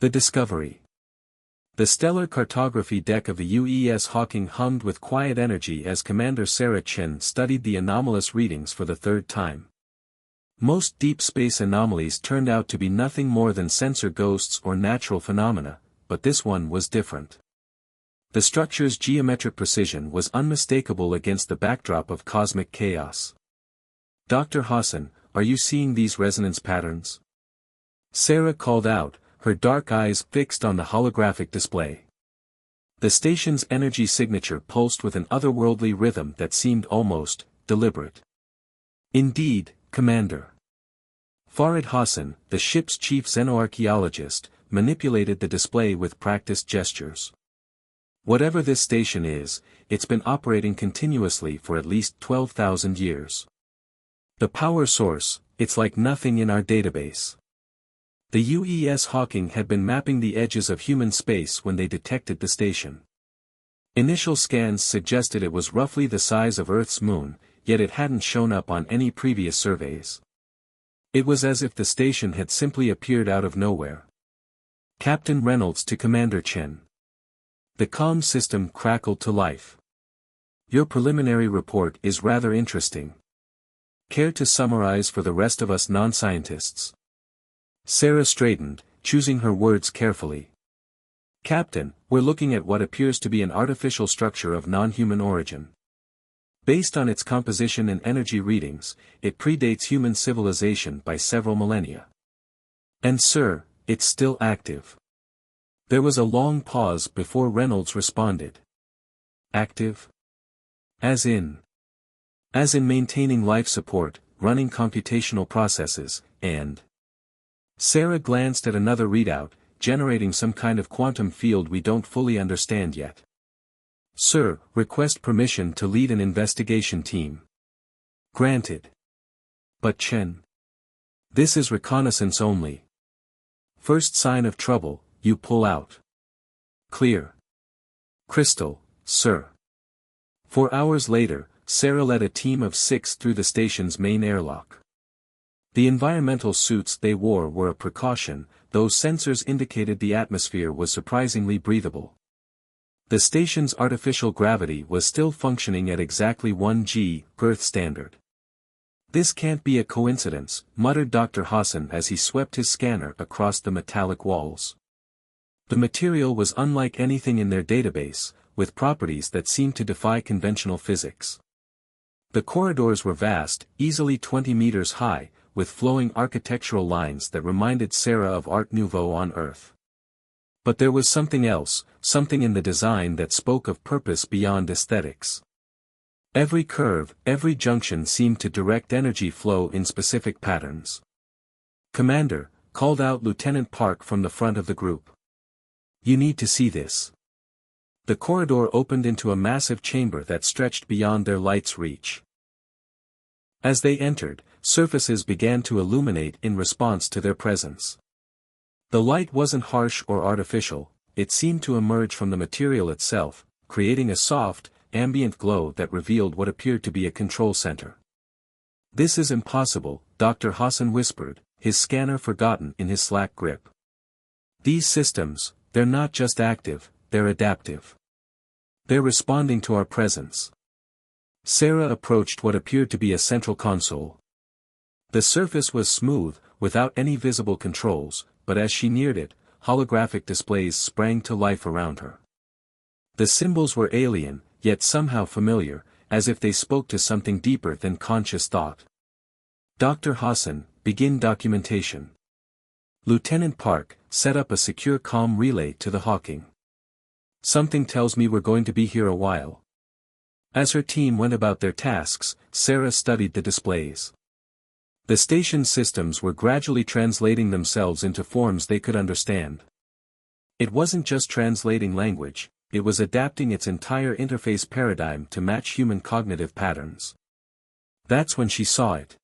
The discovery. The stellar cartography deck of the UES Hawking hummed with quiet energy as Commander Sarah Chen studied the anomalous readings for the third time. Most deep space anomalies turned out to be nothing more than sensor ghosts or natural phenomena, but this one was different. The structure's geometric precision was unmistakable against the backdrop of cosmic chaos. "Dr. Hassan, are you seeing these resonance patterns?" Sarah called out, her dark eyes fixed on the holographic display. The station's energy signature pulsed with an otherworldly rhythm that seemed almost deliberate. "Indeed, Commander." Farid Hassan, the ship's chief xenoarchaeologist, manipulated the display with practiced gestures. "Whatever this station is, it's been operating continuously for at least 12,000 years. The power source, it's like nothing in our database." The UES Hawking had been mapping the edges of human space when they detected the station. Initial scans suggested it was roughly the size of Earth's moon, yet it hadn't shown up on any previous surveys. It was as if the station had simply appeared out of nowhere. Captain Reynolds to Commander Chen. The comm system crackled to life. "Your preliminary report is rather interesting. Care to summarize for the rest of us non-scientists?" Sarah straightened, choosing her words carefully. "Captain, we're looking at what appears to be an artificial structure of non-human origin. Based on its composition and energy readings, it predates human civilization by several millennia. And sir, it's still active." There was a long pause before Reynolds responded. "Active? As in maintaining life support, running computational processes, and..." Sarah glanced at another readout, generating some kind of quantum field we don't fully understand yet. "Sir, request permission to lead an investigation team." "Granted." "But Chen. This is reconnaissance only. First sign of trouble, you pull out." "Clear." "Crystal, sir." 4 hours later, Sarah led a team of 6 through the station's main airlock. The environmental suits they wore were a precaution, though sensors indicated the atmosphere was surprisingly breathable. The station's artificial gravity was still functioning at exactly 1 g, Earth standard. "This can't be a coincidence," muttered Dr. Hassan as he swept his scanner across the metallic walls. The material was unlike anything in their database, with properties that seemed to defy conventional physics. The corridors were vast, easily 20 meters high, with flowing architectural lines that reminded Sarah of Art Nouveau on Earth. But there was something else, something in the design that spoke of purpose beyond aesthetics. Every curve, every junction seemed to direct energy flow in specific patterns. "Commander," called out Lieutenant Park from the front of the group. "You need to see this." The corridor opened into a massive chamber that stretched beyond their light's reach. As they entered, surfaces began to illuminate in response to their presence. The light wasn't harsh or artificial, it seemed to emerge from the material itself, creating a soft, ambient glow that revealed what appeared to be a control center. "This is impossible," Dr. Hassan whispered, his scanner forgotten in his slack grip. "These systems, they're not just active, they're adaptive. They're responding to our presence." Sarah approached what appeared to be a central console. The surface was smooth, without any visible controls, but as she neared it, holographic displays sprang to life around her. The symbols were alien, yet somehow familiar, as if they spoke to something deeper than conscious thought. "Dr. Hassan, begin documentation." Lieutenant Park, set up a secure comm relay to the Hawking. "Something tells me we're going to be here a while." As her team went about their tasks, Sarah studied the displays. The station systems were gradually translating themselves into forms they could understand. It wasn't just translating language, it was adapting its entire interface paradigm to match human cognitive patterns. That's when she saw it.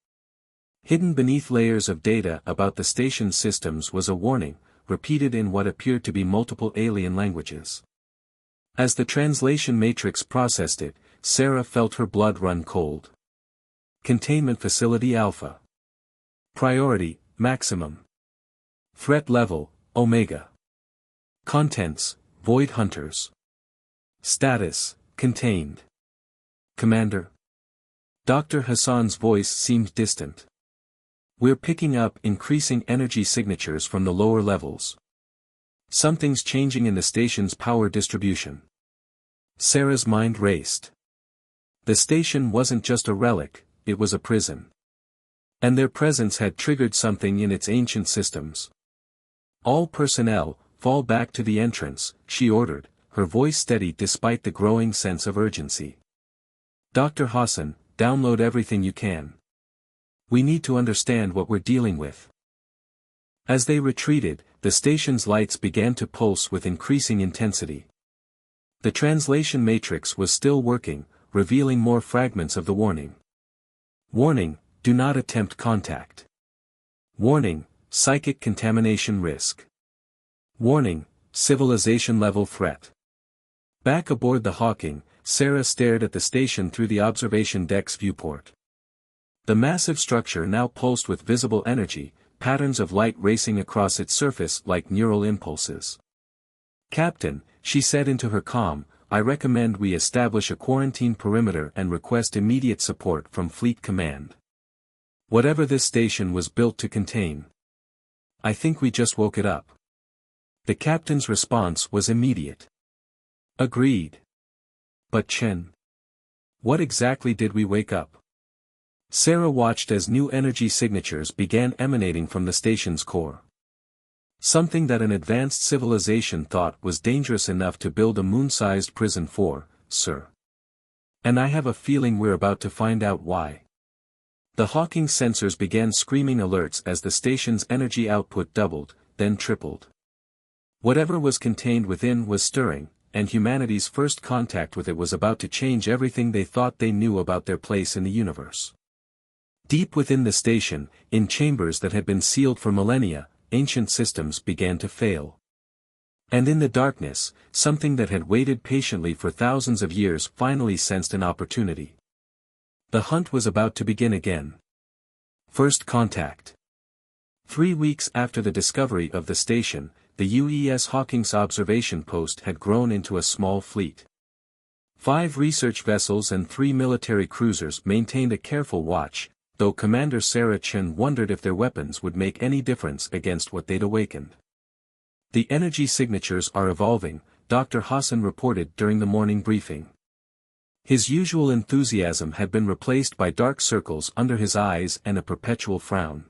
Hidden beneath layers of data about the station systems was a warning, repeated in what appeared to be multiple alien languages. As the translation matrix processed it, Sarah felt her blood run cold. Containment Facility Alpha. Priority, Maximum. Threat Level, Omega. Contents: Void Hunters. Status: Contained. Commander. Dr. Hassan's voice seemed distant. We're picking up increasing energy signatures from the lower levels. Something's changing in the station's power distribution. Sarah's mind raced. The station wasn't just a relic, it was a prison. And their presence had triggered something in its ancient systems. All personnel, fall back to the entrance, she ordered, her voice steady despite the growing sense of urgency. Dr. Hassan, download everything you can. We need to understand what we're dealing with. As they retreated, the station's lights began to pulse with increasing intensity. The translation matrix was still working, revealing more fragments of the warning. Warning: do not attempt contact. Warning: psychic contamination risk. Warning: civilization-level threat. Back aboard the Hawking, Sarah stared at the station through the observation deck's viewport. The massive structure now pulsed with visible energy, patterns of light racing across its surface like neural impulses. "Captain," she said into her comm, "I recommend we establish a quarantine perimeter and request immediate support from Fleet Command. Whatever this station was built to contain. I think we just woke it up." The captain's response was immediate. "Agreed. But Chen. What exactly did we wake up?" Sarah watched as new energy signatures began emanating from the station's core. Something that an advanced civilization thought was dangerous enough to build a moon-sized prison for, sir. And I have a feeling we're about to find out why. The Hawking sensors began screaming alerts as the station's energy output doubled, then tripled. Whatever was contained within was stirring, and humanity's first contact with it was about to change everything they thought they knew about their place in the universe. Deep within the station, in chambers that had been sealed for millennia, ancient systems began to fail. And in the darkness, something that had waited patiently for thousands of years finally sensed an opportunity. The hunt was about to begin again. First contact. 3 weeks after the discovery of the station, the UES Hawking's observation post had grown into a small fleet. 5 research vessels and 3 military cruisers maintained a careful watch, though Commander Sarah Chen wondered if their weapons would make any difference against what they'd awakened. "The energy signatures are evolving," Dr. Hassan reported during the morning briefing. His usual enthusiasm had been replaced by dark circles under his eyes and a perpetual frown.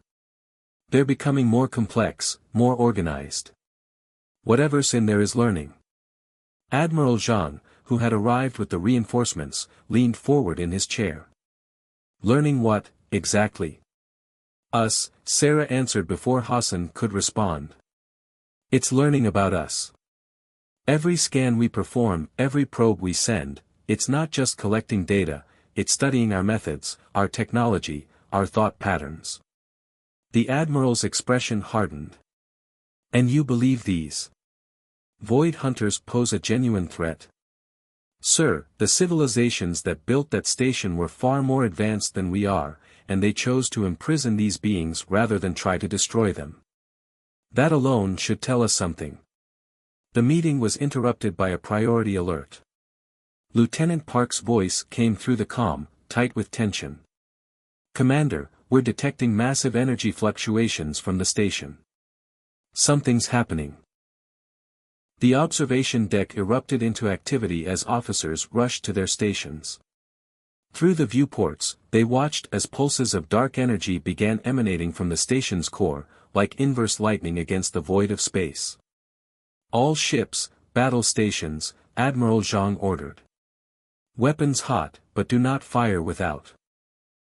"They're becoming more complex, more organized. Whatever's in there is learning." Admiral Zhang, who had arrived with the reinforcements, leaned forward in his chair. "Learning what, exactly?" "Us," Sarah answered before Hassan could respond. "It's learning about us. Every scan we perform, every probe we send, it's not just collecting data, it's studying our methods, our technology, our thought patterns." The Admiral's expression hardened. "And you believe these Void Hunters pose a genuine threat?" "Sir, the civilizations that built that station were far more advanced than we are, and they chose to imprison these beings rather than try to destroy them. That alone should tell us something." The meeting was interrupted by a priority alert. Lieutenant Park's voice came through the comm, tight with tension. "Commander, we're detecting massive energy fluctuations from the station. Something's happening." The observation deck erupted into activity as officers rushed to their stations. Through the viewports, they watched as pulses of dark energy began emanating from the station's core, like inverse lightning against the void of space. "All ships, battle stations," Admiral Zhang ordered. "Weapons hot, but do not fire without."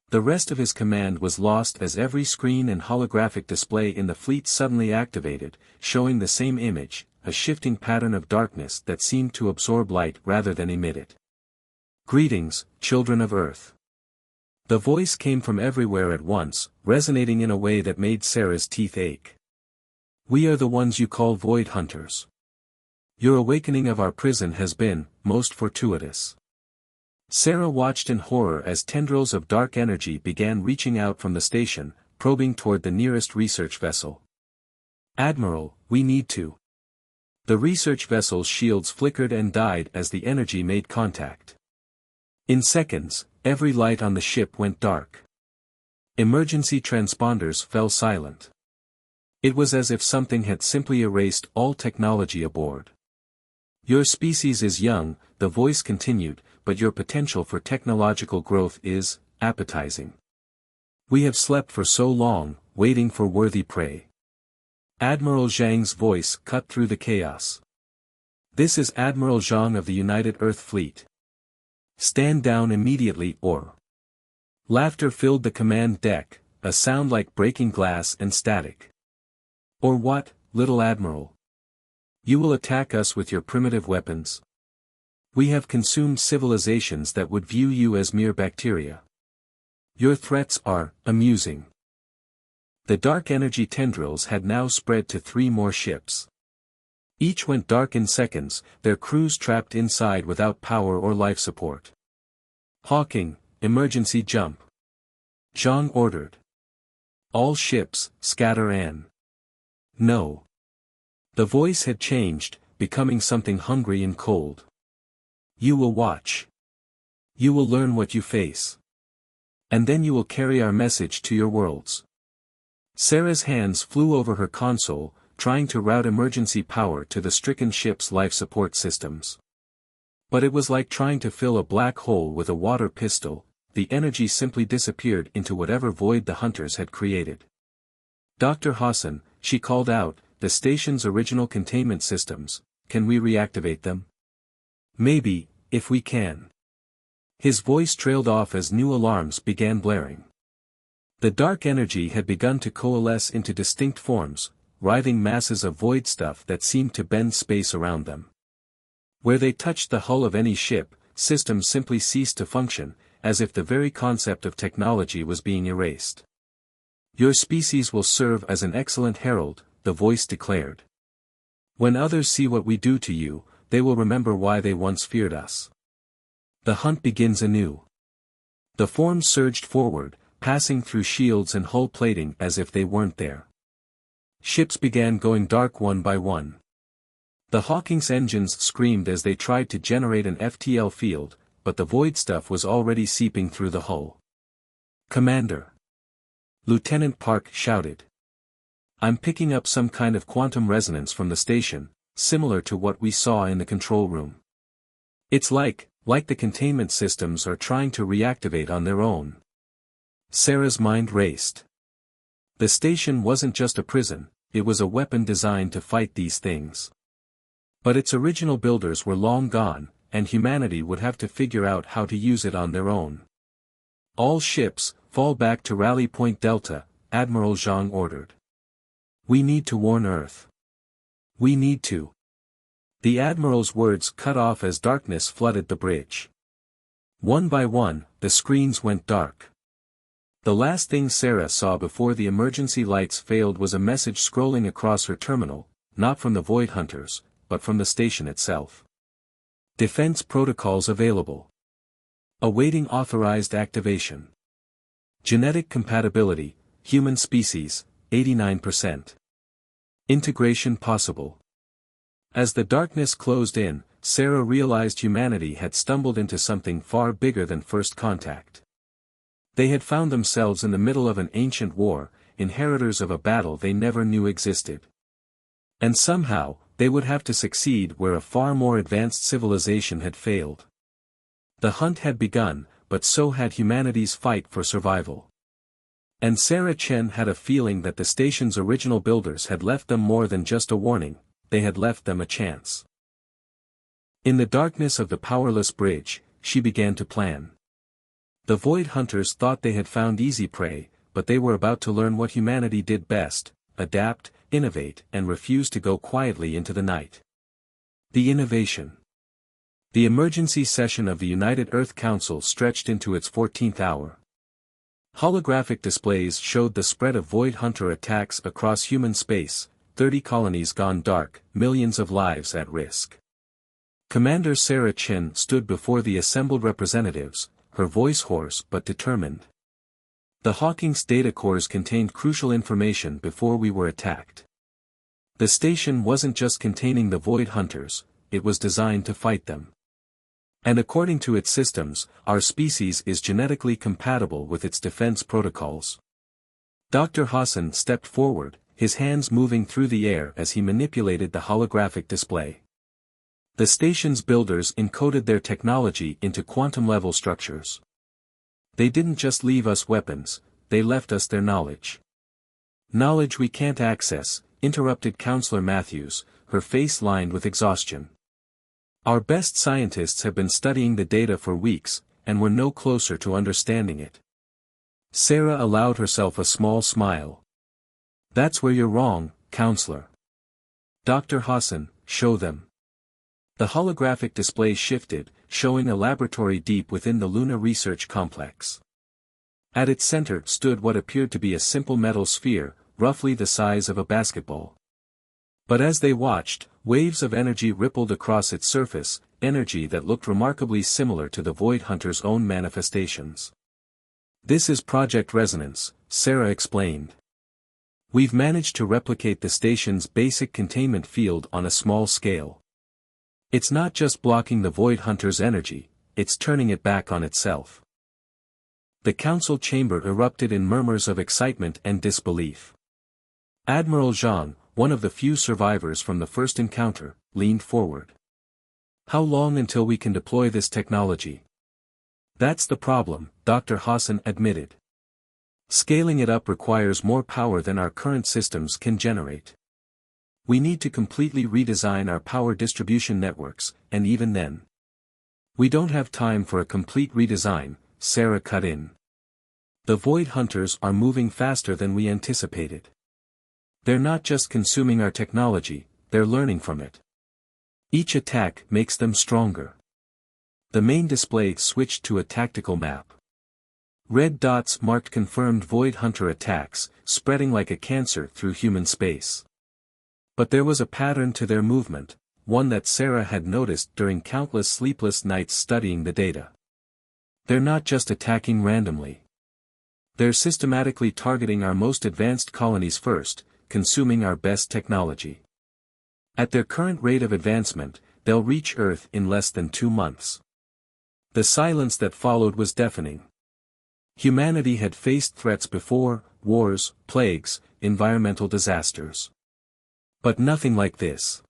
The rest of his command was lost as every screen and holographic display in the fleet suddenly activated, showing the same image, a shifting pattern of darkness that seemed to absorb light rather than emit it. "Greetings, children of Earth." The voice came from everywhere at once, resonating in a way that made Sarah's teeth ache. "We are the ones you call Void Hunters. Your awakening of our prison has been, most fortuitous." Sarah watched in horror as tendrils of dark energy began reaching out from the station, probing toward the nearest research vessel. "Admiral, we need to." The research vessel's shields flickered and died as the energy made contact. In seconds, every light on the ship went dark. Emergency transponders fell silent. It was as if something had simply erased all technology aboard. Your species is young, the voice continued, but your potential for technological growth is appetizing. We have slept for so long, waiting for worthy prey. Admiral Zhang's voice cut through the chaos. This is Admiral Zhang of the United Earth Fleet. Stand down immediately or... Laughter filled the command deck, a sound like breaking glass and static. Or what, little admiral? You will attack us with your primitive weapons? We have consumed civilizations that would view you as mere bacteria. Your threats are amusing. The dark energy tendrils had now spread to 3 more ships. Each went dark in seconds, their crews trapped inside without power or life support. Hawking, emergency jump. Zhang ordered. All ships, scatter and... No. The voice had changed, becoming something hungry and cold. You will watch. You will learn what you face. And then you will carry our message to your worlds. Sarah's hands flew over her console, trying to route emergency power to the stricken ship's life support systems. But it was like trying to fill a black hole with a water pistol, the energy simply disappeared into whatever void the hunters had created. Dr. Hassan, she called out, the station's original containment systems, can we reactivate them? Maybe, if we can. His voice trailed off as new alarms began blaring. The dark energy had begun to coalesce into distinct forms, writhing masses of void stuff that seemed to bend space around them. Where they touched the hull of any ship, systems simply ceased to function, as if the very concept of technology was being erased. Your species will serve as an excellent herald, the voice declared. When others see what we do to you, they will remember why they once feared us. The hunt begins anew. The forms surged forward, passing through shields and hull plating as if they weren't there. Ships began going dark one by one. The Hawking's engines screamed as they tried to generate an FTL field, but the void stuff was already seeping through the hull. Commander! Lieutenant Park shouted. I'm picking up some kind of quantum resonance from the station, similar to what we saw in the control room. It's like the containment systems are trying to reactivate on their own. Sarah's mind raced. The station wasn't just a prison, it was a weapon designed to fight these things. But its original builders were long gone, and humanity would have to figure out how to use it on their own. All ships, fall back to Rally Point Delta, Admiral Zhang ordered. We need to warn Earth. We need to. The Admiral's words cut off as darkness flooded the bridge. One by one, the screens went dark. The last thing Sarah saw before the emergency lights failed was a message scrolling across her terminal, not from the Void Hunters, but from the station itself. Defense protocols available. Awaiting authorized activation. Genetic compatibility, human species, 89%. Integration possible. As the darkness closed in, Sarah realized humanity had stumbled into something far bigger than first contact. They had found themselves in the middle of an ancient war, inheritors of a battle they never knew existed. And somehow, they would have to succeed where a far more advanced civilization had failed. The hunt had begun, but so had humanity's fight for survival. And Sarah Chen had a feeling that the station's original builders had left them more than just a warning, they had left them a chance. In the darkness of the powerless bridge, she began to plan. The Void Hunters thought they had found easy prey, but they were about to learn what humanity did best, adapt, innovate, and refuse to go quietly into the night. The innovation. The emergency session of the United Earth Council stretched into its 14th hour. Holographic displays showed the spread of Void Hunter attacks across human space, 30 colonies gone dark, millions of lives at risk. Commander Sarah Chen stood before the assembled representatives, her voice hoarse but determined. The Hawking's data cores contained crucial information before we were attacked. The station wasn't just containing the Void Hunters, it was designed to fight them. And according to its systems, our species is genetically compatible with its defense protocols. Dr. Hassan stepped forward, his hands moving through the air as he manipulated the holographic display. The station's builders encoded their technology into quantum-level structures. They didn't just leave us weapons, they left us their knowledge. Knowledge we can't access, interrupted Counselor Matthews, her face lined with exhaustion. Our best scientists have been studying the data for weeks, and we're no closer to understanding it. Sarah allowed herself a small smile. That's where you're wrong, Counselor. Dr. Hassan, show them. The holographic display shifted, showing a laboratory deep within the Luna Research Complex. At its center stood what appeared to be a simple metal sphere, roughly the size of a basketball. But as they watched, waves of energy rippled across its surface, energy that looked remarkably similar to the Void Hunter's own manifestations. This is Project Resonance, Sarah explained. We've managed to replicate the station's basic containment field on a small scale. It's not just blocking the Void Hunter's energy, it's turning it back on itself. The council chamber erupted in murmurs of excitement and disbelief. Admiral Zhang, one of the few survivors from the first encounter, leaned forward. How long until we can deploy this technology? That's the problem, Dr. Hassan admitted. Scaling it up requires more power than our current systems can generate. We need to completely redesign our power distribution networks, and even then. We don't have time for a complete redesign, Sarah cut in. The Void Hunters are moving faster than we anticipated. They're not just consuming our technology, they're learning from it. Each attack makes them stronger. The main display switched to a tactical map. Red dots marked confirmed Void Hunter attacks, spreading like a cancer through human space. But there was a pattern to their movement, one that Sarah had noticed during countless sleepless nights studying the data. They're not just attacking randomly. They're systematically targeting our most advanced colonies first, consuming our best technology. At their current rate of advancement, they'll reach Earth in less than 2 months. The silence that followed was deafening. Humanity had faced threats before, wars, plagues, environmental disasters. But nothing like this.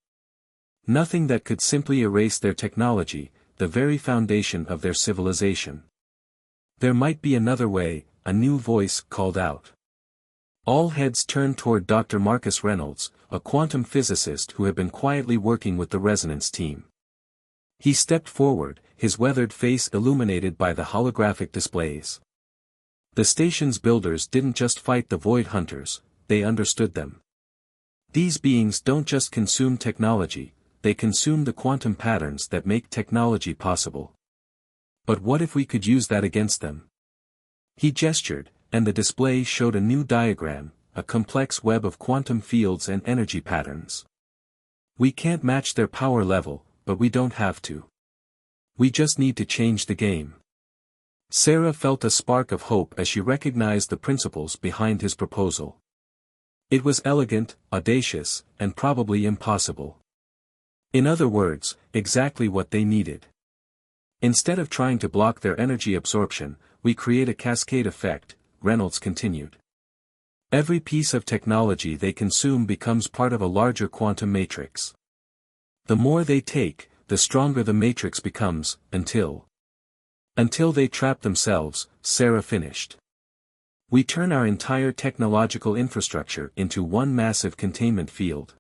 Nothing that could simply erase their technology, the very foundation of their civilization. There might be another way, a new voice called out. All heads turned toward Dr. Marcus Reynolds, a quantum physicist who had been quietly working with the resonance team. He stepped forward, his weathered face illuminated by the holographic displays. The station's builders didn't just fight the Void Hunters, they understood them. These beings don't just consume technology, they consume the quantum patterns that make technology possible. But what if we could use that against them? He gestured, and the display showed a new diagram, a complex web of quantum fields and energy patterns. We can't match their power level, but we don't have to. We just need to change the game. Sarah felt a spark of hope as she recognized the principles behind his proposal. It was elegant, audacious, and probably impossible. In other words, exactly what they needed. Instead of trying to block their energy absorption, we create a cascade effect, Reynolds continued. Every piece of technology they consume becomes part of a larger quantum matrix. The more they take, the stronger the matrix becomes, until they trap themselves, Sarah finished. We turn our entire technological infrastructure into one massive containment field.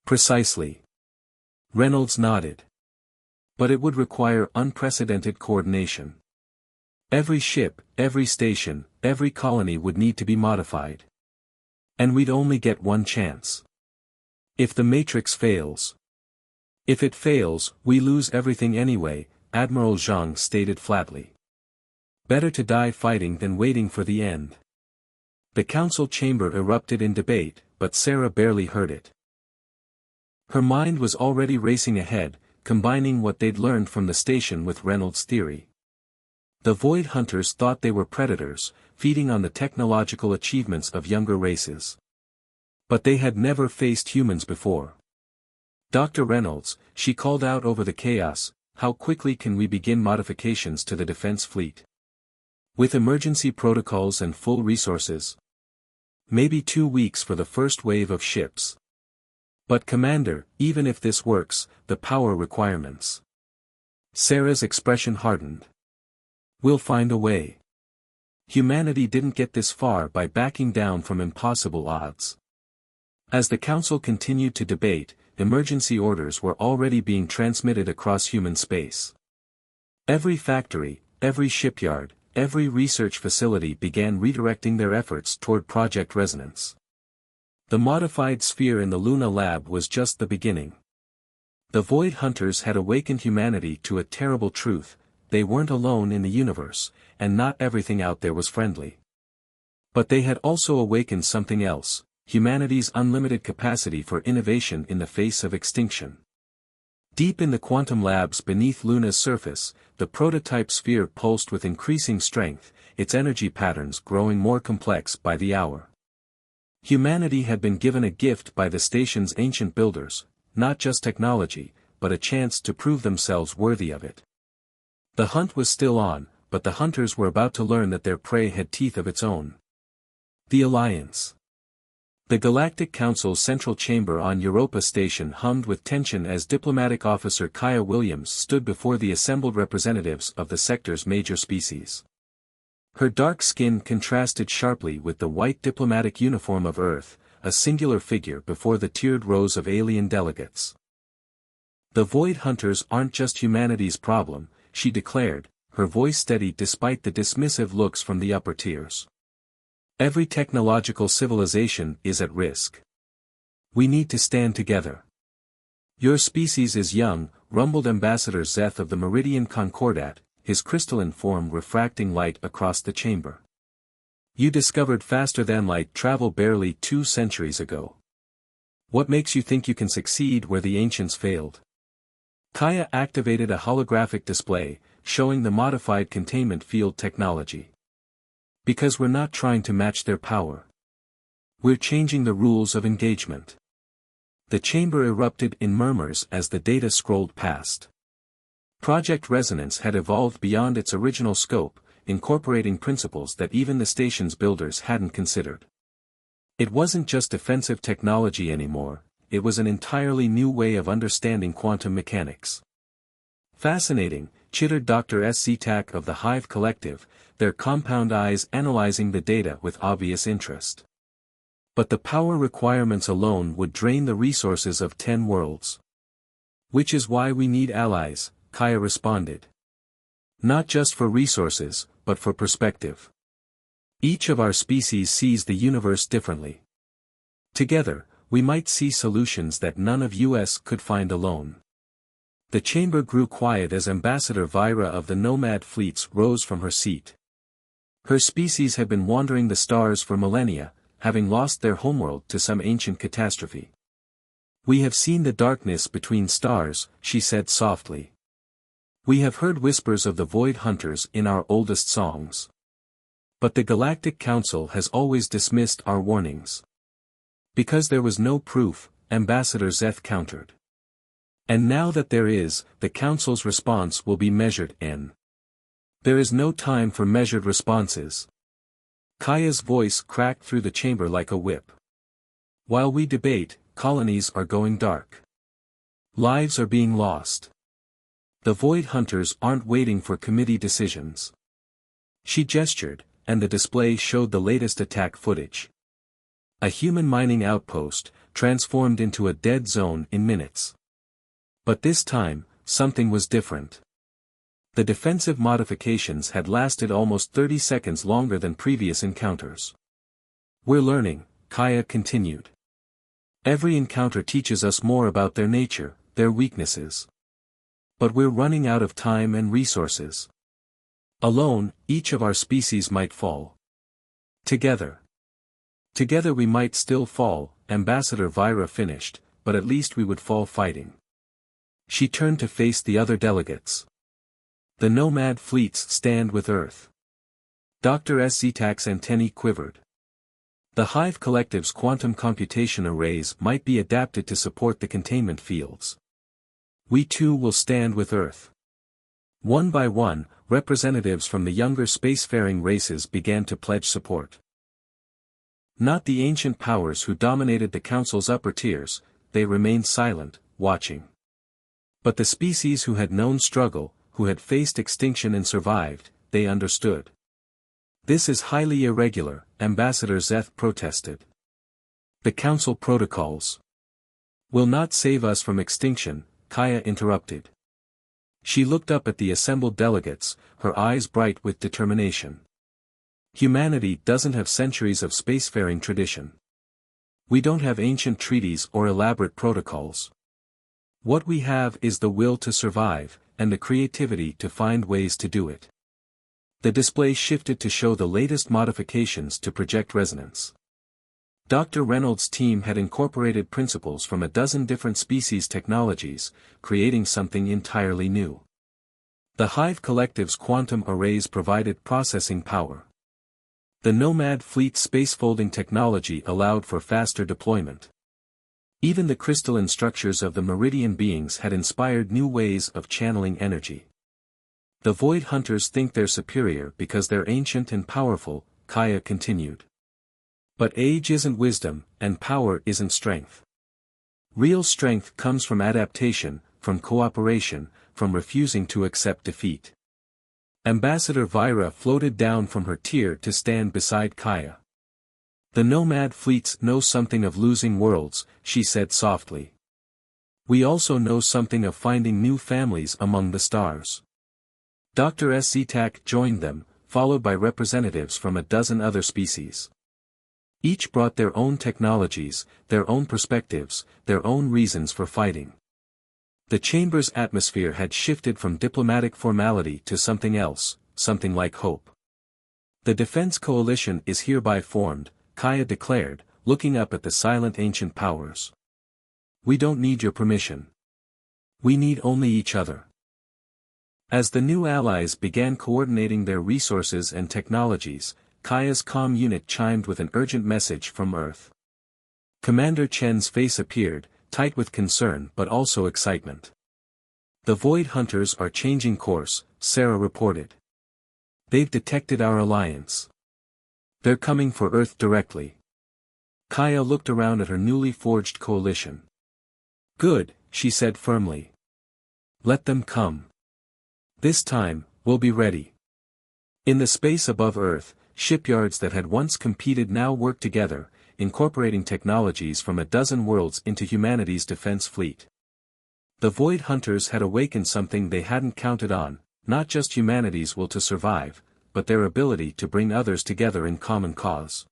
Precisely. Reynolds nodded. But it would require unprecedented coordination. Every ship, every station, every colony would need to be modified. And we'd only get one chance. If the matrix fails. If it fails, we lose everything anyway, Admiral Zhang stated flatly. Better to die fighting than waiting for the end. The council chamber erupted in debate, but Sarah barely heard it. Her mind was already racing ahead, combining what they'd learned from the station with Reynolds' theory. The Void Hunters thought they were predators, feeding on the technological achievements of younger races. But they had never faced humans before. "Dr. Reynolds," she called out over the chaos, "how quickly can we begin modifications to the defense fleet? With emergency protocols and full resources? Maybe 2 weeks for the first wave of ships. But Commander, even if this works, the power requirements." Sarah's expression hardened. "We'll find a way. Humanity didn't get this far by backing down from impossible odds." As the Council continued to debate, emergency orders were already being transmitted across human space. Every factory, every shipyard, every research facility began redirecting their efforts toward Project Resonance. The modified sphere in the Luna lab was just the beginning. The Void Hunters had awakened humanity to a terrible truth: they weren't alone in the universe, and not everything out there was friendly. But they had also awakened something else: humanity's unlimited capacity for innovation in the face of extinction. Deep in the quantum labs beneath Luna's surface, the prototype sphere pulsed with increasing strength, its energy patterns growing more complex by the hour. Humanity had been given a gift by the station's ancient builders, not just technology, but a chance to prove themselves worthy of it. The hunt was still on, but the hunters were about to learn that their prey had teeth of its own. The Alliance. The Galactic Council's central chamber on Europa Station hummed with tension as Diplomatic Officer Kaya Williams stood before the assembled representatives of the sector's major species. Her dark skin contrasted sharply with the white diplomatic uniform of Earth, a singular figure before the tiered rows of alien delegates. "The Void Hunters aren't just humanity's problem," she declared, her voice steady despite the dismissive looks from the upper tiers. "Every technological civilization is at risk. We need to stand together." "Your species is young," rumbled Ambassador Zeth of the Meridian Concordat, his crystalline form refracting light across the chamber. "You discovered faster-than-light travel barely 2 centuries ago. What makes you think you can succeed where the ancients failed?" Kaya activated a holographic display, showing the modified containment field technology. "Because we're not trying to match their power. We're changing the rules of engagement." The chamber erupted in murmurs as the data scrolled past. Project Resonance had evolved beyond its original scope, incorporating principles that even the station's builders hadn't considered. It wasn't just defensive technology anymore, it was an entirely new way of understanding quantum mechanics. "Fascinating," chittered Dr. Sci-Fi of the Hive Collective, their compound eyes analyzing the data with obvious interest. "But the power requirements alone would drain the resources of 10 worlds. Which is why we need allies," Kaya responded. "Not just for resources, but for perspective. Each of our species sees the universe differently. Together, we might see solutions that none of us could find alone." The chamber grew quiet as Ambassador Vira of the Nomad Fleets rose from her seat. Her species had been wandering the stars for millennia, having lost their homeworld to some ancient catastrophe. "We have seen the darkness between stars," she said softly. "We have heard whispers of the Void Hunters in our oldest songs. But the Galactic Council has always dismissed our warnings. Because there was no proof," Ambassador Zeth countered. "And now that there is, the Council's response will be measured in. There is no time for measured responses." Kaya's voice cracked through the chamber like a whip. "While we debate, colonies are going dark. Lives are being lost. The Void Hunters aren't waiting for committee decisions." She gestured, and the display showed the latest attack footage. A human mining outpost, transformed into a dead zone in minutes. But this time, something was different. The defensive modifications had lasted almost 30 seconds longer than previous encounters. "We're learning," Kaya continued. "Every encounter teaches us more about their nature, their weaknesses. But we're running out of time and resources. Alone, each of our species might fall. Together we might still fall," Ambassador Vira finished, "but at least we would fall fighting." She turned to face the other delegates. "The Nomad Fleets stand with Earth." Dr. Sci-Fi's antennae quivered. The Hive Collective's quantum computation arrays might be adapted to support the containment fields. We too will stand with Earth. One by one, representatives from the younger spacefaring races began to pledge support. Not the ancient powers who dominated the Council's upper tiers, they remained silent, watching. But the species who had known struggle, who had faced extinction and survived, they understood. This is highly irregular, Ambassador Zeth protested. The Council protocols will not save us from extinction, Kaya interrupted. She looked up at the assembled delegates, her eyes bright with determination. Humanity doesn't have centuries of spacefaring tradition. We don't have ancient treaties or elaborate protocols. What we have is the will to survive, and the creativity to find ways to do it. The display shifted to show the latest modifications to project resonance. Dr. Reynolds' team had incorporated principles from a dozen different species technologies, creating something entirely new. The Hive Collective's quantum arrays provided processing power. The Nomad Fleet spacefolding technology allowed for faster deployment. Even the crystalline structures of the Meridian beings had inspired new ways of channeling energy. The Void Hunters think they're superior because they're ancient and powerful, Kaya continued. But age isn't wisdom, and power isn't strength. Real strength comes from adaptation, from cooperation, from refusing to accept defeat. Ambassador Vira floated down from her tier to stand beside Kaya. The Nomad fleets know something of losing worlds, she said softly. We also know something of finding new families among the stars. Dr. Zitak joined them, followed by representatives from a dozen other species. Each brought their own technologies, their own perspectives, their own reasons for fighting. The chamber's atmosphere had shifted from diplomatic formality to something else, something like hope. The Defense Coalition is hereby formed, Kaya declared, looking up at the silent ancient powers. We don't need your permission. We need only each other. As the new allies began coordinating their resources and technologies, Kaya's comm unit chimed with an urgent message from Earth. Commander Chen's face appeared, tight with concern but also excitement. The Void Hunters are changing course, Sarah reported. They've detected our alliance. They're coming for Earth directly. Kaya looked around at her newly forged coalition. Good, she said firmly. Let them come. This time, we'll be ready. In the space above Earth, shipyards that had once competed now work together, incorporating technologies from a dozen worlds into humanity's defense fleet. The Void Hunters had awakened something they hadn't counted on, not just humanity's will to survive, but their ability to bring others together in common cause.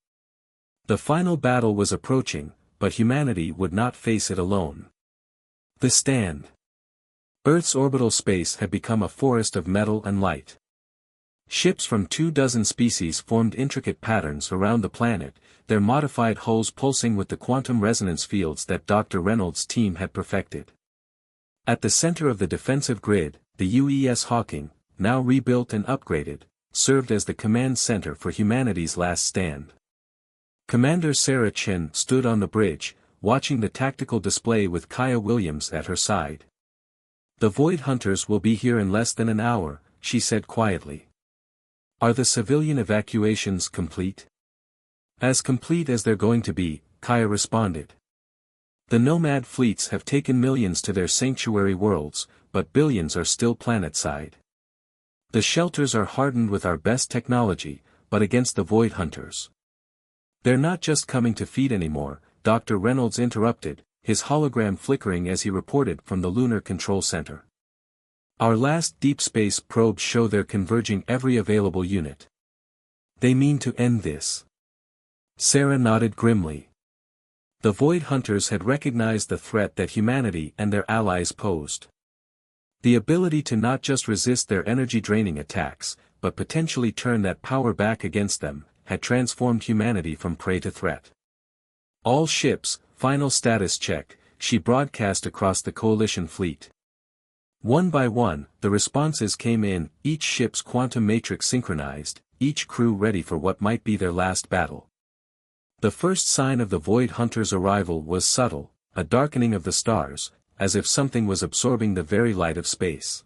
The final battle was approaching, but humanity would not face it alone. The stand. Earth's orbital space had become a forest of metal and light. Ships from 24 species formed intricate patterns around the planet, their modified hulls pulsing with the quantum resonance fields that Dr. Reynolds' team had perfected. At the center of the defensive grid, the UES Hawking, now rebuilt and upgraded, served as the command center for humanity's last stand. Commander Sarah Chen stood on the bridge, watching the tactical display with Kaya Williams at her side. The Void Hunters will be here in less than an hour, she said quietly. Are the civilian evacuations complete? As complete as they're going to be, Kaya responded. The Nomad fleets have taken millions to their sanctuary worlds, but billions are still planetside. The shelters are hardened with our best technology, but against the Void Hunters. They're not just coming to feed anymore, Dr. Reynolds interrupted, his hologram flickering as he reported from the Lunar Control Center. Our last deep space probes show they're converging every available unit. They mean to end this. Sarah nodded grimly. The Void Hunters had recognized the threat that humanity and their allies posed. The ability to not just resist their energy-draining attacks, but potentially turn that power back against them, had transformed humanity from prey to threat. All ships, final status check, she broadcast across the coalition fleet. One by one, the responses came in, each ship's quantum matrix synchronized, each crew ready for what might be their last battle. The first sign of the Void Hunter's arrival was subtle, a darkening of the stars, as if something was absorbing the very light of space.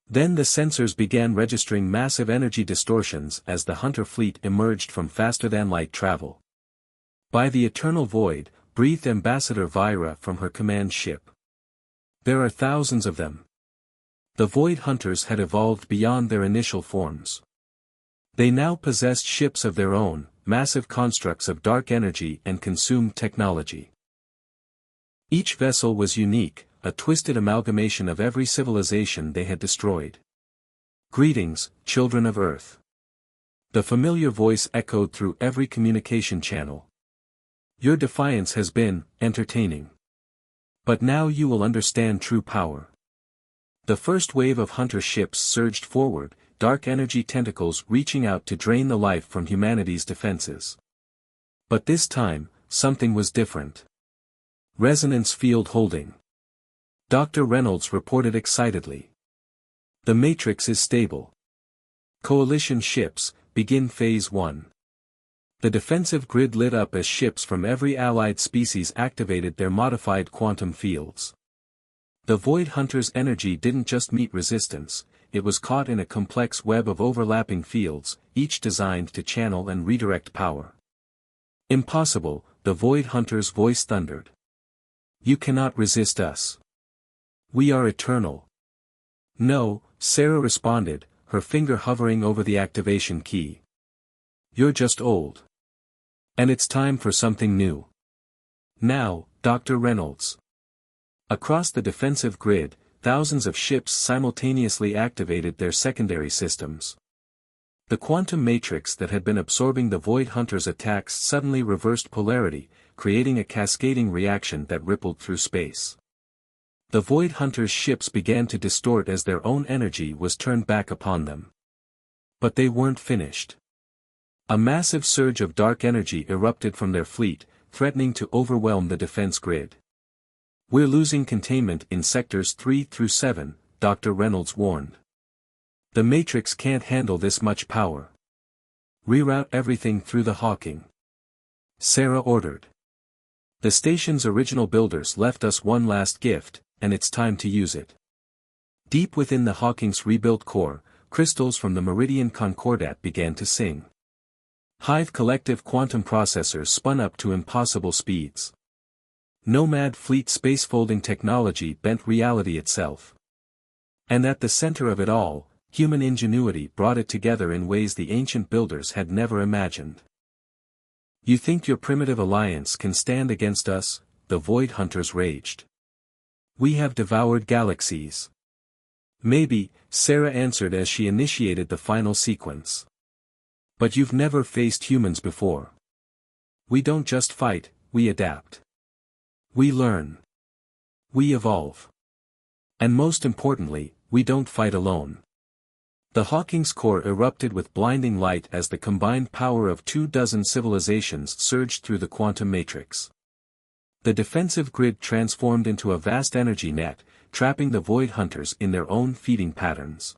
Then the sensors began registering massive energy distortions as the Hunter fleet emerged from faster-than-light travel. "By the eternal void," breathed Ambassador Vira from her command ship. "There are thousands of them." The Void Hunters had evolved beyond their initial forms. They now possessed ships of their own, massive constructs of dark energy and consumed technology. Each vessel was unique, a twisted amalgamation of every civilization they had destroyed. "Greetings, children of Earth." The familiar voice echoed through every communication channel. "Your defiance has been entertaining. But now you will understand true power." The first wave of Hunter ships surged forward, dark energy tentacles reaching out to drain the life from humanity's defenses. But this time, something was different. "Resonance field holding," Dr. Reynolds reported excitedly. "The matrix is stable. Coalition ships, begin Phase 1. The defensive grid lit up as ships from every allied species activated their modified quantum fields. The Void Hunter's energy didn't just meet resistance, it was caught in a complex web of overlapping fields, each designed to channel and redirect power. "Impossible," the Void Hunter's voice thundered. "You cannot resist us. We are eternal." "No," Sarah responded, her finger hovering over the activation key. "You're just old. And it's time for something new." "Now, Dr. Reynolds." Across the defensive grid, thousands of ships simultaneously activated their secondary systems. The quantum matrix that had been absorbing the Void Hunter's attacks suddenly reversed polarity, creating a cascading reaction that rippled through space. The Void Hunter's ships began to distort as their own energy was turned back upon them. But they weren't finished. A massive surge of dark energy erupted from their fleet, threatening to overwhelm the defense grid. "We're losing containment in sectors 3 through 7, Dr. Reynolds warned. "The Matrix can't handle this much power. Reroute everything through the Hawking," Sarah ordered. "The station's original builders left us one last gift, and it's time to use it." Deep within the Hawking's rebuilt core, crystals from the Meridian Concordat began to sing. Hive collective quantum processors spun up to impossible speeds. Nomad fleet spacefolding technology bent reality itself. And at the center of it all, human ingenuity brought it together in ways the ancient builders had never imagined. "You think your primitive alliance can stand against us?" the Void Hunters raged. "We have devoured galaxies." "Maybe," Sarah answered as she initiated the final sequence. "But you've never faced humans before. We don't just fight, we adapt. We learn. We evolve. And most importantly, we don't fight alone." The Hawking's core erupted with blinding light as the combined power of 24 civilizations surged through the quantum matrix. The defensive grid transformed into a vast energy net, trapping the Void Hunters in their own feeding patterns.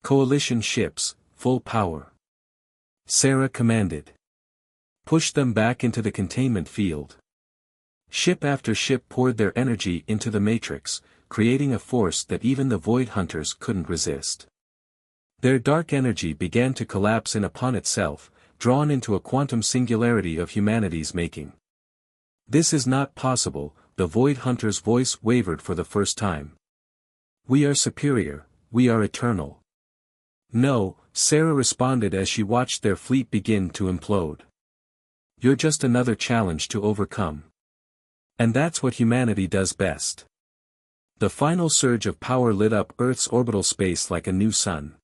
"Coalition ships, full power," Sarah commanded. "Push them back into the containment field." Ship after ship poured their energy into the matrix, creating a force that even the Void Hunters couldn't resist. Their dark energy began to collapse in upon itself, drawn into a quantum singularity of humanity's making. "This is not possible," the Void Hunter's voice wavered for the first time. "We are superior, we are eternal." "No," Sarah responded as she watched their fleet begin to implode. "You're just another challenge to overcome. And that's what humanity does best." The final surge of power lit up Earth's orbital space like a new sun.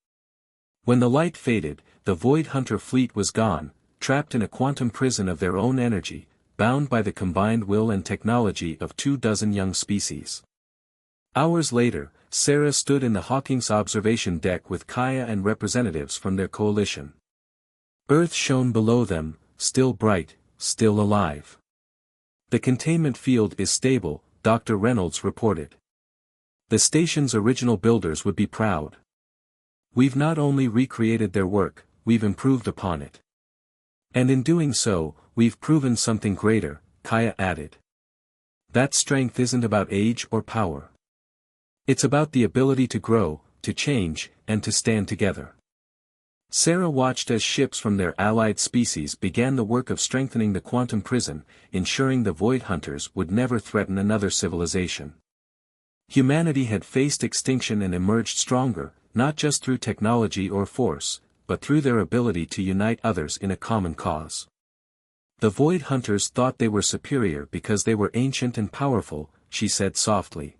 When the light faded, the Void Hunter fleet was gone, trapped in a quantum prison of their own energy, bound by the combined will and technology of 24 young species. Hours later, Sarah stood in the Hawking's observation deck with Kaya and representatives from their coalition. Earth shone below them, still bright, still alive. "The containment field is stable," Dr. Reynolds reported. "The station's original builders would be proud. We've not only recreated their work, we've improved upon it. And in doing so, we've proven something greater, Kaya added. That strength isn't about age or power. It's about the ability to grow, to change, and to stand together. Sarah watched as ships from their allied species began the work of strengthening the quantum prison, ensuring the Void Hunters would never threaten another civilization. Humanity had faced extinction and emerged stronger, not just through technology or force, but through their ability to unite others in a common cause. The Void Hunters thought they were superior because they were ancient and powerful, she said softly.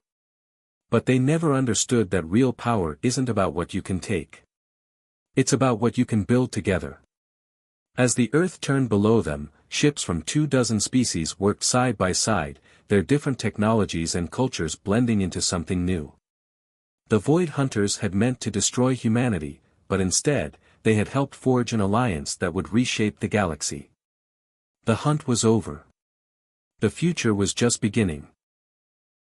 But they never understood that real power isn't about what you can take. It's about what you can build together. As the Earth turned below them, ships from 24 species worked side by side, their different technologies and cultures blending into something new. The Void Hunters had meant to destroy humanity, but instead, they had helped forge an alliance that would reshape the galaxy. The hunt was over. The future was just beginning.